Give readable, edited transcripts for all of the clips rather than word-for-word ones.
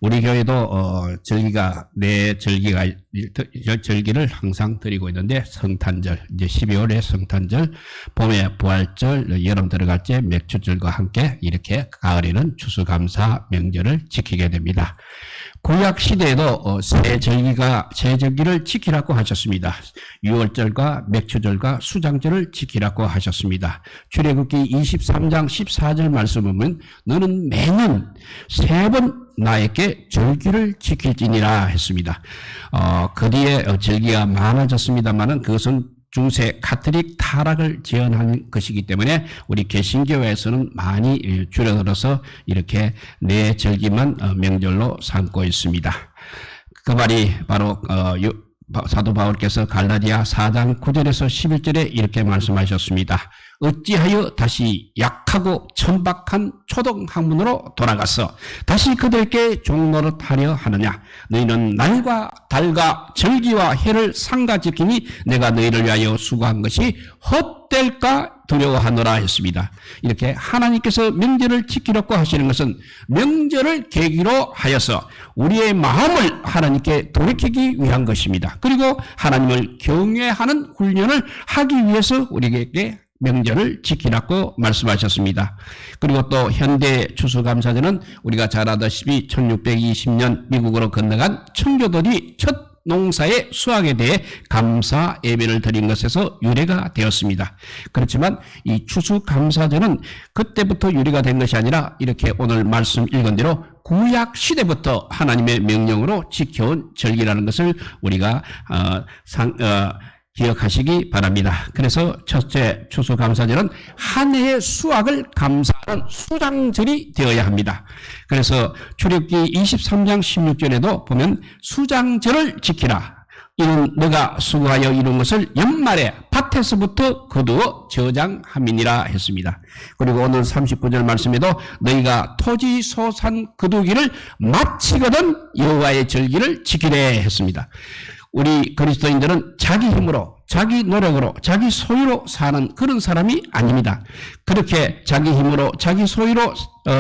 우리 교회도 절기가 절기를 항상 드리고 있는데 성탄절, 이제 12월에 성탄절, 봄에 부활절, 여름 들어갈 때 맥주절과 함께 이렇게 가을에는 추수감사 명절을 지키게 됩니다. 구약 시대에도 새 절기를 지키라고 하셨습니다. 유월절과 맥주절과 수장절을 지키라고 하셨습니다. 출애굽기 23장 14절 말씀을 보면 너는 매년 3번 나에게 절기를 지킬지니라 했습니다. 그 뒤에 절기가 많아졌습니다만은 그것은 중세 가톨릭 타락을 재현한 것이기 때문에 우리 개신교회에서는 많이 줄여들어서 이렇게 네 절기만 명절로 삼고 있습니다. 그 말이 바로 사도 바울께서 갈라디아 4장 9절에서 11절에 이렇게 말씀하셨습니다. 어찌하여 다시 약하고 천박한 초등학문으로 돌아가서 다시 그들께 종노릇하려 하느냐. 너희는 날과 달과 절기와 해를 상가지키니 내가 너희를 위하여 수고한 것이 헛될까 두려워하노라 했습니다. 이렇게 하나님께서 명절을 지키려고 하시는 것은 명절을 계기로 하여서 우리의 마음을 하나님께 돌이키기 위한 것입니다. 그리고 하나님을 경외하는 훈련을 하기 위해서 우리에게 명절을 지키라고 말씀하셨습니다. 그리고 또 현대 추수감사절은 우리가 잘 아다시피 1620년 미국으로 건너간 청교도들이 첫 농사의 수확에 대해 감사 예배를 드린 것에서 유래가 되었습니다. 그렇지만 이 추수감사절은 그때부터 유래가 된 것이 아니라 이렇게 오늘 말씀 읽은 대로 구약 시대부터 하나님의 명령으로 지켜온 절기라는 것을 우리가 기억하시기 바랍니다. 그래서 첫째 추수감사절은 한 해의 수확을 감사하는 수장절이 되어야 합니다. 그래서 출애굽기 23장 16절에도 보면 수장절을 지키라. 이는 너가 수고하여 이룬 것을 연말에 밭에서부터 거두어 저장함이니라 했습니다. 그리고 오늘 39절 말씀에도 너희가 토지 소산 거두기를 마치거든 여호와의 절기를 지키래 했습니다. 우리 그리스도인들은 자기 힘으로, 자기 노력으로, 자기 소유로 사는 그런 사람이 아닙니다. 그렇게 자기 힘으로, 자기 소유로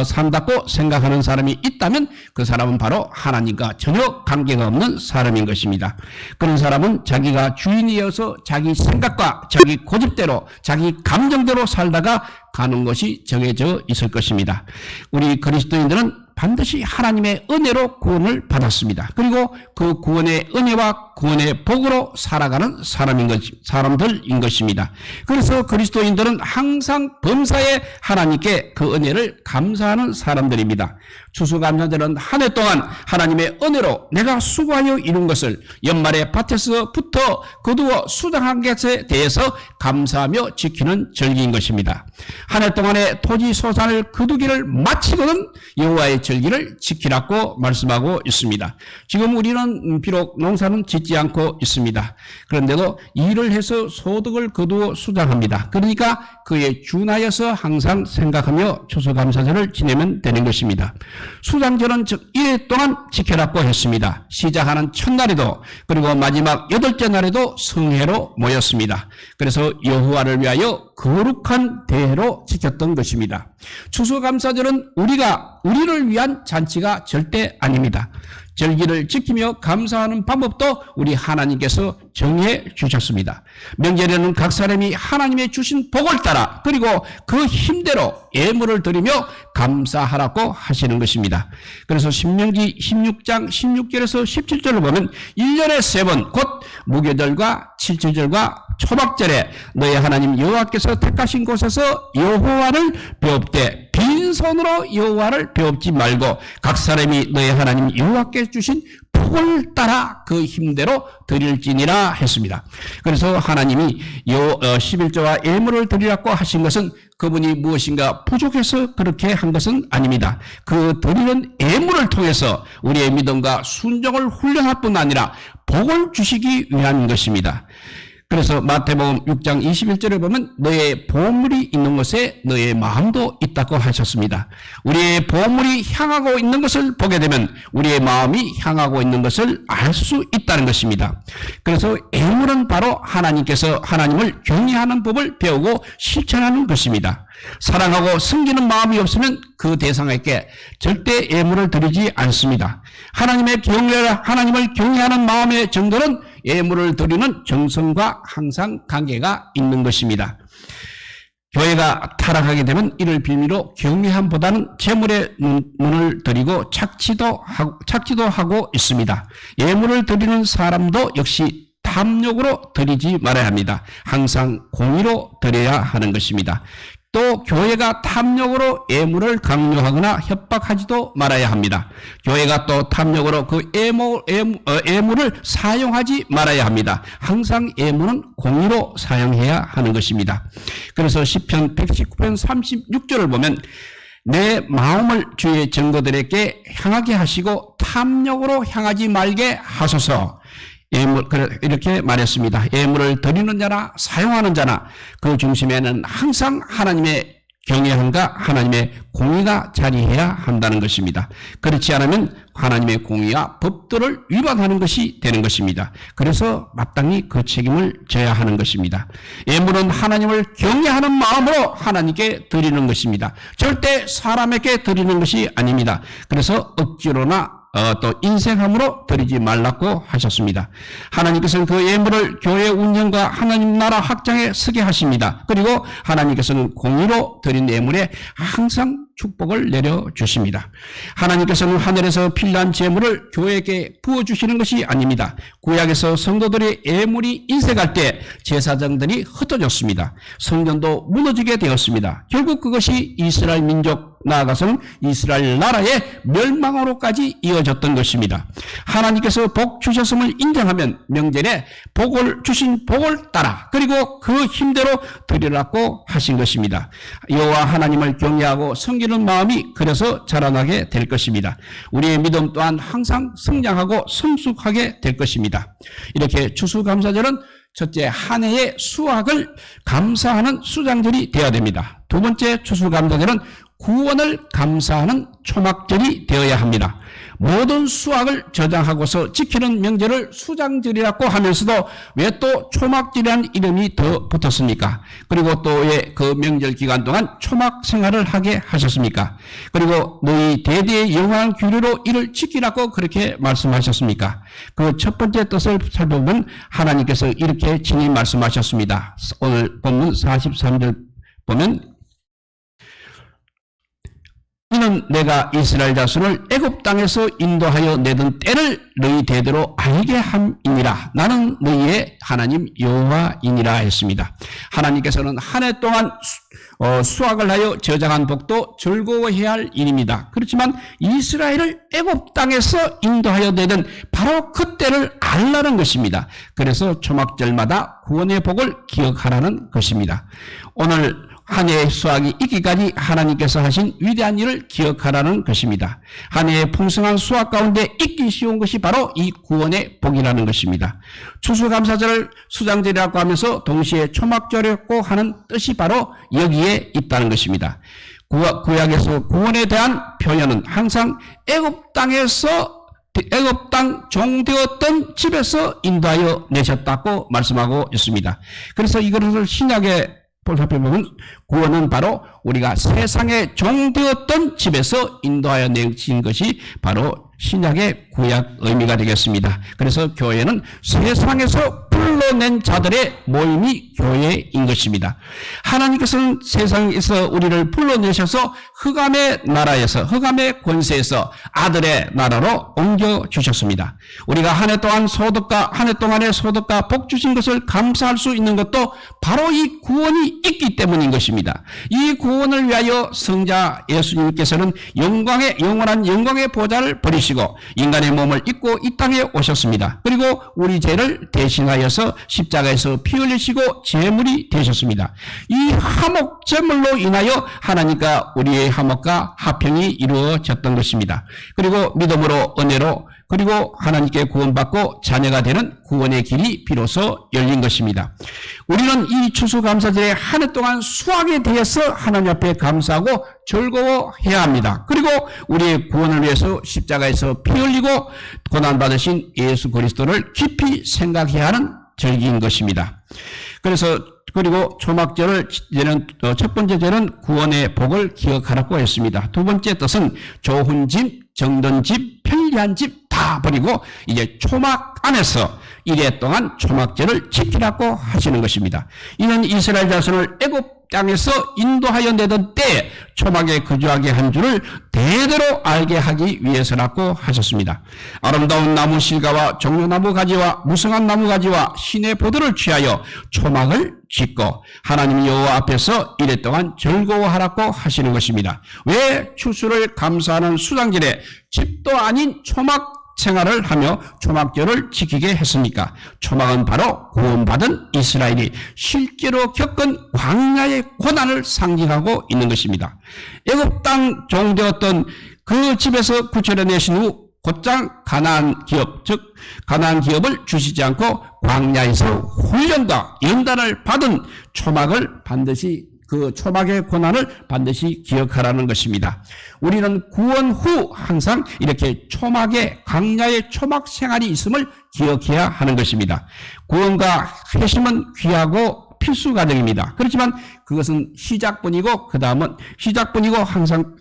산다고 생각하는 사람이 있다면 그 사람은 바로 하나님과 전혀 관계가 없는 사람인 것입니다. 그런 사람은 자기가 주인이어서 자기 생각과 자기 고집대로, 자기 감정대로 살다가 가는 것이 정해져 있을 것입니다. 우리 그리스도인들은 반드시 하나님의 은혜로 구원을 받았습니다. 그리고 그 구원의 은혜와 구원의 복으로 살아가는 사람들인 것입니다. 그래서 그리스도인들은 항상 범사에 하나님께 그 은혜를 감사하는 사람들입니다. 추수감사절은 한 해 동안 하나님의 은혜로 내가 수고하여 이룬 것을 연말에 밭에서부터 거두어 수장한 것에 대해서 감사하며 지키는 절기인 것입니다. 한 해 동안의 토지 소산을 거두기를 마치고는 여호와의 절기를 지키라고 말씀하고 있습니다. 지금 우리는 비록 농사는 짓지 않고 있습니다. 그런데도 일을 해서 소득을 거두어 수장합니다. 그러니까 그에 준하여서 항상 생각하며 추수감사절을 지내면 되는 것입니다. 수장절은 즉 1회 동안 지켜라고 했습니다. 시작하는 첫날에도 그리고 마지막 8째 날에도 성회로 모였습니다. 그래서 여호와를 위하여 거룩한 대회로 지켰던 것입니다. 추수감사절은 우리를 위한 잔치가 절대 아닙니다. 절기를 지키며 감사하는 방법도 우리 하나님께서 정해 주셨습니다. 명절에는 각 사람이 하나님의 주신 복을 따라 그리고 그 힘대로 예물을 드리며 감사하라고 하시는 것입니다. 그래서 신명기 16장 16절에서 17절을 보면 1년에 3번 곧 무교절과 칠칠절과 초박절에 너희 하나님 여호와께서 택하신 곳에서 여호와를 배웁되 빈손으로 여호와를 배웁지 말고 각 사람이 너희 하나님 여호와께 주신 복을 따라 그 힘대로 드릴지니라 했습니다. 그래서 하나님이 11조와 예물을 드리라고 하신 것은 그분이 무엇인가 부족해서 그렇게 한 것은 아닙니다. 그 드리는 예물을 통해서 우리의 믿음과 순종을 훈련할 뿐 아니라 복을 주시기 위한 것입니다. 그래서 마태복음 6장 21절에 보면 너의 보물이 있는 곳에 너의 마음도 있다고 하셨습니다. 우리의 보물이 향하고 있는 것을 보게 되면 우리의 마음이 향하고 있는 것을 알 수 있다는 것입니다. 그래서 예물은 바로 하나님께서 하나님을 경외하는 법을 배우고 실천하는 것입니다. 사랑하고 섬기는 마음이 없으면 그 대상에게 절대 예물을 드리지 않습니다. 하나님을 경외하는 마음의 정도는 예물을 드리는 정성과 항상 관계가 있는 것입니다. 교회가 타락하게 되면 이를 빌미로 경외함보다는 재물에 눈을 들이고 착취도 하고 있습니다. 예물을 드리는 사람도 역시 탐욕으로 드리지 말아야 합니다. 항상 공의로 드려야 하는 것입니다. 또 교회가 탐욕으로 예물을 강요하거나 협박하지도 말아야 합니다. 교회가 또 탐욕으로 그 예물을 사용하지 말아야 합니다. 항상 예물은 공의로 사용해야 하는 것입니다. 그래서 시편 119편 36절을 보면 내 마음을 주의 증거들에게 향하게 하시고 탐욕으로 향하지 말게 하소서. 이렇게 말했습니다. 예물을 드리는 자나 사용하는 자나 그 중심에는 항상 하나님의 경외함과 하나님의 공의가 자리해야 한다는 것입니다. 그렇지 않으면 하나님의 공의와 법도를 위반하는 것이 되는 것입니다. 그래서 마땅히 그 책임을 져야 하는 것입니다. 예물은 하나님을 경외하는 마음으로 하나님께 드리는 것입니다. 절대 사람에게 드리는 것이 아닙니다. 그래서 억지로나 또 인색함으로 드리지 말라고 하셨습니다. 하나님께서는 그 예물을 교회 운영과 하나님 나라 확장에 쓰게 하십니다. 그리고 하나님께서는 공의로 드린 예물에 항상 축복을 내려주십니다. 하나님께서는 하늘에서 필요한 재물을 교회에게 부어주시는 것이 아닙니다. 구약에서 성도들의 예물이 인색할 때 제사장들이 흩어졌습니다. 성전도 무너지게 되었습니다. 결국 그것이 이스라엘 민족 나아가서는 이스라엘 나라의 멸망으로까지 이어졌던 것입니다. 하나님께서 복 주셨음을 인정하면 명절에 주신 복을 따라 그리고 그 힘대로 드리라고 하신 것입니다. 여호와 하나님을 경외하고 섬기는 마음이 그래서 자라나게 될 것입니다. 우리의 믿음 또한 항상 성장하고 성숙하게 될 것입니다. 이렇게 추수감사절은 첫째, 한 해의 수확을 감사하는 수장절이 되어야 됩니다. 두 번째, 추수감사절은 구원을 감사하는 초막절이 되어야 합니다. 모든 수확을 저장하고서 지키는 명절을 수장절이라고 하면서도 왜 또 초막절이라는 이름이 더 붙었습니까? 그리고 또 왜 그 명절 기간 동안 초막 생활을 하게 하셨습니까? 그리고 너희 대대의 영원한 규례로 이를 지키라고 그렇게 말씀하셨습니까? 그 첫 번째 뜻을 살펴보면 하나님께서 이렇게 친히 말씀하셨습니다. 오늘 본문 43절 보면 이는 내가 이스라엘 자손을 애굽 땅에서 인도하여 내던 때를 너희 대대로 알게 함이니라. 나는 너희의 하나님 여호와이니라 했습니다. 하나님께서는 한 해 동안 수확을 하여 저장한 복도 즐거워해야 할 일입니다. 그렇지만 이스라엘을 애굽 땅에서 인도하여 내던 바로 그 때를 알라는 것입니다. 그래서 초막절마다 구원의 복을 기억하라는 것입니다. 오늘 한 해의 수확이 있기까지 하나님께서 하신 위대한 일을 기억하라는 것입니다. 한 해의 풍성한 수확 가운데 있기 쉬운 것이 바로 이 구원의 복이라는 것입니다. 추수감사절을 수장절이라고 하면서 동시에 초막절이라고 하는 뜻이 바로 여기에 있다는 것입니다. 구약에서 구원에 대한 표현은 항상 애굽 땅 종되었던 집에서 인도하여 내셨다고 말씀하고 있습니다. 그래서 이것을 신약에 살펴보면 구원은 바로 우리가 세상에 종되었던 집에서 인도하여 내신 것이 바로 신약의 구약 의미가 되겠습니다. 그래서 교회는 세상에서 불러낸 자들의 모임이 교회인 것입니다. 하나님께서는 세상에서 우리를 불러내셔서 흑암의 나라에서 흑암의 권세에서 아들의 나라로 옮겨주셨습니다. 우리가 한 해 동안의 소득과 복 주신 것을 감사할 수 있는 것도 바로 이 구원이 있기 때문인 것입니다. 이 구원을 위하여 성자 예수님께서는 영원한 영광의 보좌를 버리시고 인간의 몸을 입고 이 땅에 오셨습니다. 그리고 우리 죄를 대신하여서 십자가에서 피 흘리시고 제물이 되셨습니다. 이 화목 제물로 인하여 하나님과 우리의 화목과 화평이 이루어졌던 것입니다. 그리고 믿음으로 은혜로 그리고 하나님께 구원받고 자녀가 되는 구원의 길이 비로소 열린 것입니다. 우리는 이 추수감사절에 한 해 동안 수확에 대해서 하나님 앞에 감사하고 즐거워해야 합니다. 그리고 우리의 구원을 위해서 십자가에서 피 흘리고 고난받으신 예수 그리스도를 깊이 생각해야 하는 절기인 것입니다. 그래서 그리고 초막절을 첫 번째 절은 구원의 복을 기억하라고 했습니다. 두 번째 뜻은 좋은 집, 정든 집, 편리한 집 다 버리고 이제 초막 안에서 이래 동안 초막절을 지키라고 하시는 것입니다. 이는 이스라엘 자손을 애굽 땅에서 인도하여 내던 때에 초막에 거주하게 한 줄을 대대로 알게 하기 위해서라고 하셨습니다. 아름다운 나무 실과와 종려나무 가지와 무성한 나무 가지와 신의 보도를 취하여 초막을 짓고 하나님 여호와 앞에서 이래 동안 즐거워하라고 하시는 것입니다. 왜 추수를 감사하는 수장절에 집도 아닌 초막 생활을 하며 초막절을 지키게 했습니까? 초막은 바로 구원받은 이스라엘이 실제로 겪은 광야의 고난을 상징하고 있는 것입니다. 애굽 땅 종되었던 그 집에서 구출해내신 후 곧장 가나안 기업, 즉 가나안 기업을 주시지 않고 광야에서 훈련과 연단을 받은 초막을 반드시 그 초막의 고난을 반드시 기억하라는 것입니다. 우리는 구원 후 항상 이렇게 초막의 광야의 초막 생활이 있음을 기억해야 하는 것입니다. 구원과 회심은 귀하고 필수 과정입니다. 그렇지만 그것은 시작뿐이고 그 다음은 시작뿐이고 항상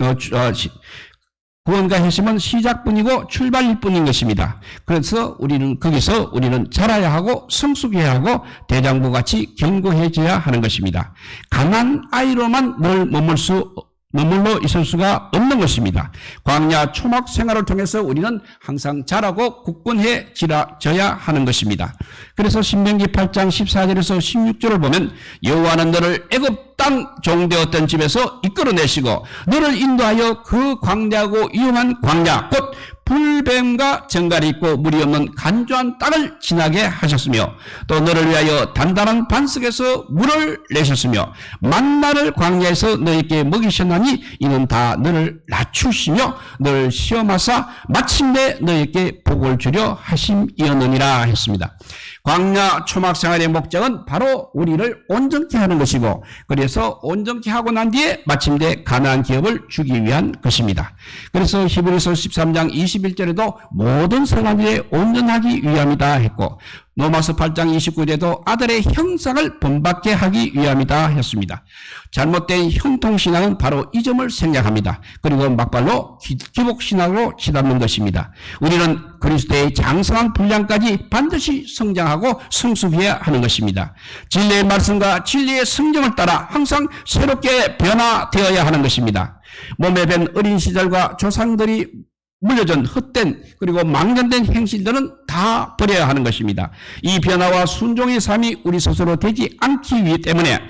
구원과 회심은 시작뿐이고 출발일 뿐인 것입니다. 그래서 우리는 거기서 자라야 하고 성숙해야 하고 대장부같이 견고해져야 하는 것입니다. 강한 아이로만 늘 머물러 있을 수가 없는 것입니다. 광야 초막 생활을 통해서 우리는 항상 자라고 굳건해져야 하는 것입니다. 그래서 신명기 8장 14절에서 16절을 보면 여호와는 너를 애굽 땅 종되었던 집에서 이끌어내시고 너를 인도하여 그 광대하고 위험한 광야 곧 불뱀과 정갈이 있고 물이 없는 간조한 땅을 지나게 하셨으며 또 너를 위하여 단단한 반석에서 물을 내셨으며 만나를 광야에서 너에게 먹이셨나니 이는 다 너를 낮추시며 너를 시험하사 마침내 너에게 복을 주려 하심이었느니라 했습니다. 광야 초막 생활의 목적은 바로 우리를 온전케 하는 것이고 그래서 온전케 하고 난 뒤에 마침내 가나안 기업을 주기 위한 것입니다. 그래서 히브리서 13장 21절에도 모든 선한 일에 온전하기 위함이다 했고 로마서 8장 29절에도 아들의 형상을 본받게 하기 위함이다 했습니다. 잘못된 형통신앙은 바로 이 점을 생략합니다. 그리고 막발로 기복신앙으로 치닫는 것입니다. 우리는 그리스도의 장성한 분량까지 반드시 성장하고 성숙해야 하는 것입니다. 진리의 말씀과 진리의 성경을 따라 항상 새롭게 변화되어야 하는 것입니다. 몸에 밴 어린 시절과 조상들이 물려준 헛된 그리고 망연된 행실들은 다 버려야 하는 것입니다. 이 변화와 순종의 삶이 우리 스스로 되지 않기 위해 때문에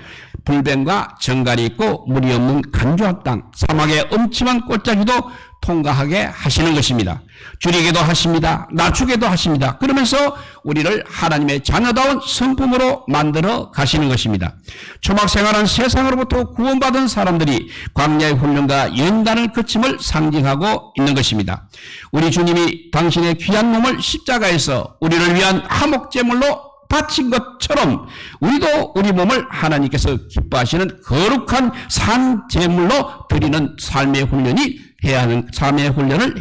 불뱀과 정갈이 있고 물이 없는 간조한 땅, 사막의 엄침한 골짜기도 통과하게 하시는 것입니다. 줄이게도 하십니다. 낮추게도 하십니다. 그러면서 우리를 하나님의 자녀다운 성품으로 만들어 가시는 것입니다. 초막생활은 세상으로부터 구원받은 사람들이 광야의 훈련과 연단을 거침을 상징하고 있는 것입니다. 우리 주님이 당신의 귀한 몸을 십자가에서 우리를 위한 화목제물로 바친 것처럼 우리도 우리 몸을 하나님께서 기뻐하시는 거룩한 산 제물로 드리는 삶의 훈련을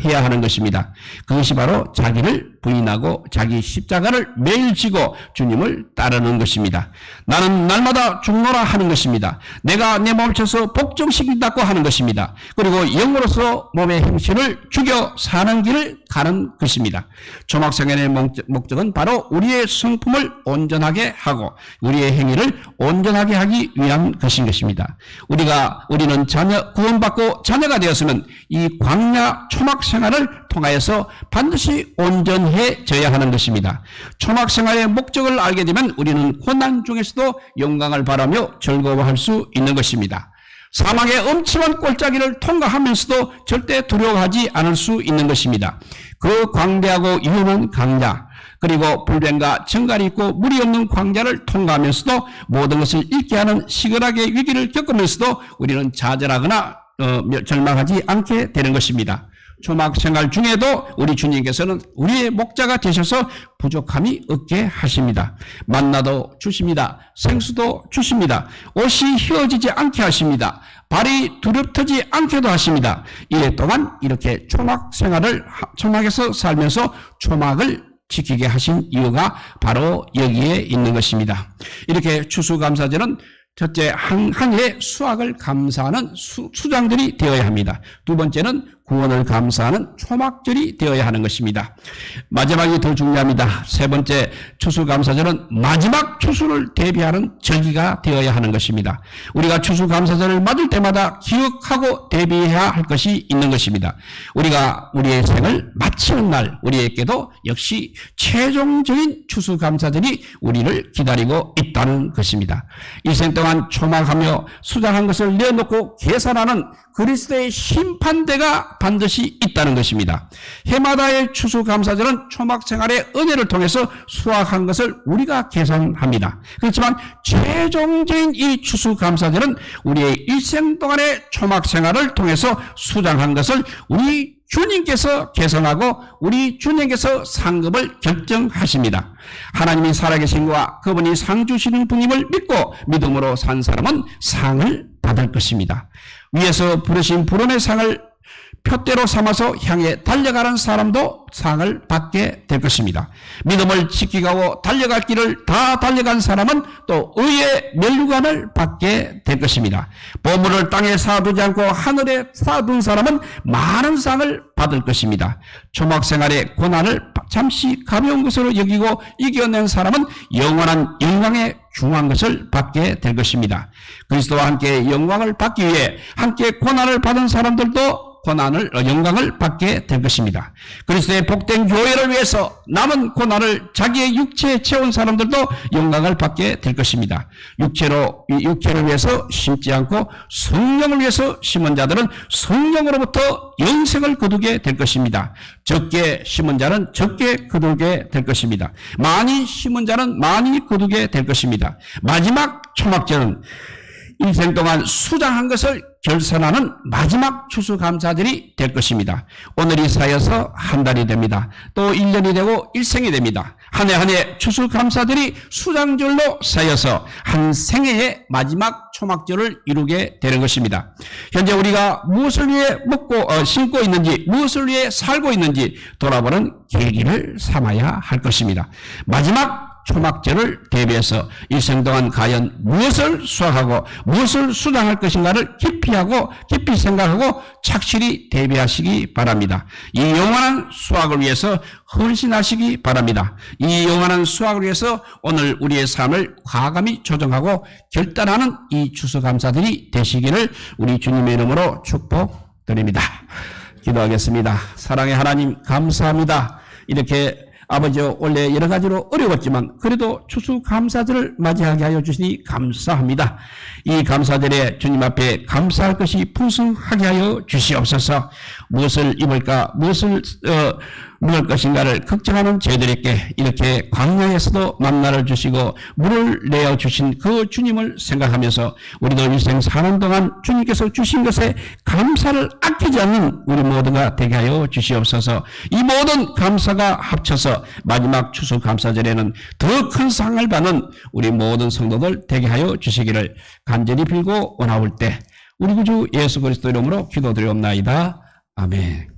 해야 하는 것입니다. 그것이 바로 자기를 부인하고 자기 십자가를 매일 지고 주님을 따르는 것입니다. 나는 날마다 죽노라 하는 것입니다. 내가 내 몸을 쳐서 복종시킨다고 하는 것입니다. 그리고 영으로서 몸의 행실을 죽여 사는 길을 가는 것입니다. 초막생활의 목적은 바로 우리의 성품을 온전하게 하고 우리의 행위를 온전하게 하기 위한 것인 것입니다. 우리는 구원받고 자녀가 되었으면 이 광야 초막생활을 통하여서 반드시 온전해져야 하는 것입니다. 초막생활의 목적을 알게 되면 우리는 고난 중에서도 영광을 바라며 즐거워할 수 있는 것입니다. 사막의 엄침한 골짜기를 통과하면서도 절대 두려워하지 않을 수 있는 것입니다. 그 광대하고 위험한 광야 그리고 불뱀과 정갈이 있고 물이 없는 광야를 통과하면서도 모든 것을 잃게 하는 시건하게 위기를 겪으면서도 우리는 좌절하거나 절망하지 않게 되는 것입니다. 초막 생활 중에도 우리 주님께서는 우리의 목자가 되셔서 부족함이 없게 하십니다. 만나도 주십니다. 생수도 주십니다. 옷이 휘어지지 않게 하십니다. 발이 두렵지 않게도 하십니다. 이래 동안 이렇게 초막에서 살면서 초막을 지키게 하신 이유가 바로 여기에 있는 것입니다. 이렇게 추수감사절은 첫째, 한 해의 수확을 감사하는 수장절이 되어야 합니다. 두 번째는 구원을 감사하는 초막절이 되어야 하는 것입니다. 마지막이 더 중요합니다. 세 번째, 추수감사절은 마지막 추수를 대비하는 절기가 되어야 하는 것입니다. 우리가 추수감사절을 맞을 때마다 기억하고 대비해야 할 것이 있는 것입니다. 우리가 우리의 생을 마치는 날, 우리에게도 역시 최종적인 추수감사절이 우리를 기다리고 있다는 것입니다. 일생 동안 초막하며 수장한 것을 내어놓고 계산하는 그리스도의 심판대가 반드시 있다는 것입니다. 해마다의 추수감사절은 초막생활의 은혜를 통해서 수확한 것을 우리가 계산합니다. 그렇지만 최종적인 이 추수감사절은 우리의 일생 동안의 초막생활을 통해서 수장한 것을 우리 주님께서 계산하고 우리 주님께서 상급을 결정하십니다. 하나님이 살아계신 것과 그분이 상 주시는 분임을 믿고 믿음으로 산 사람은 상을 받을 것입니다. 위에서 부르신 부름의 상을 표대로 삼아서 향해 달려가는 사람도 상을 받게 될 것입니다. 믿음을 지키고 달려갈 길을 다 달려간 사람은 또 의의 면류관을 받게 될 것입니다. 보물을 땅에 쌓아두지 않고 하늘에 쌓아둔 사람은 많은 상을 받을 것입니다. 초막생활의 고난을 잠시 가벼운 것으로 여기고 이겨낸 사람은 영원한 영광에 중한 것을 받게 될 것입니다. 그리스도와 함께 영광을 받기 위해 함께 고난을 받은 사람들도 영광을 받게 될 것입니다. 그리스도의 복된 교회를 위해서 남은 고난을 자기의 육체에 채운 사람들도 영광을 받게 될 것입니다. 육체를 위해서 심지 않고 성령을 위해서 심은 자들은 성령으로부터 영생을 거두게 될 것입니다. 적게 심은 자는 적게 거두게 될 것입니다. 많이 심은 자는 많이 거두게 될 것입니다. 마지막 초막절은 일생 동안 수장한 것을 결산하는 마지막 추수감사절이 될 것입니다. 오늘이 쌓여서 한 달이 됩니다. 또 1년이 되고 일생이 됩니다. 한 해 한 해 추수감사절이 수장절로 쌓여서 한 생애의 마지막 초막절을 이루게 되는 것입니다. 현재 우리가 무엇을 위해 심고 있는지, 무엇을 위해 살고 있는지 돌아보는 계기를 삼아야 할 것입니다. 마지막 초막절을 대비해서 일생 동안 과연 무엇을 수확하고 무엇을 수장할 것인가를 깊이 생각하고 착실히 대비하시기 바랍니다. 이 영원한 수확을 위해서 헌신하시기 바랍니다. 이 영원한 수확을 위해서 오늘 우리의 삶을 과감히 조정하고 결단하는 이 추수감사들이 되시기를 우리 주님의 이름으로 축복드립니다. 기도하겠습니다. 사랑의 하나님 감사합니다. 이렇게 아버지 원래 여러 가지로 어려웠지만 그래도 추수감사절을 맞이하게 하여 주시니 감사합니다. 이 감사절에 주님 앞에 감사할 것이 풍성하게 하여 주시옵소서. 무엇을 입을까 무엇을 먹을 것인가를 걱정하는 저희들에게 이렇게 광야에서도 만나를 주시고 물을 내어 주신 그 주님을 생각하면서 우리도 일생 사는 동안 주님께서 주신 것에 감사를 아끼지 않는 우리 모두가 되게 하여 주시옵소서. 이 모든 감사가 합쳐서 마지막 추수감사절에는 더 큰 상을 받는 우리 모든 성도들 되게 하여 주시기를 간절히 빌고 원하올 때 우리 구주 예수 그리스도 이름으로 기도드리옵나이다. 아멘.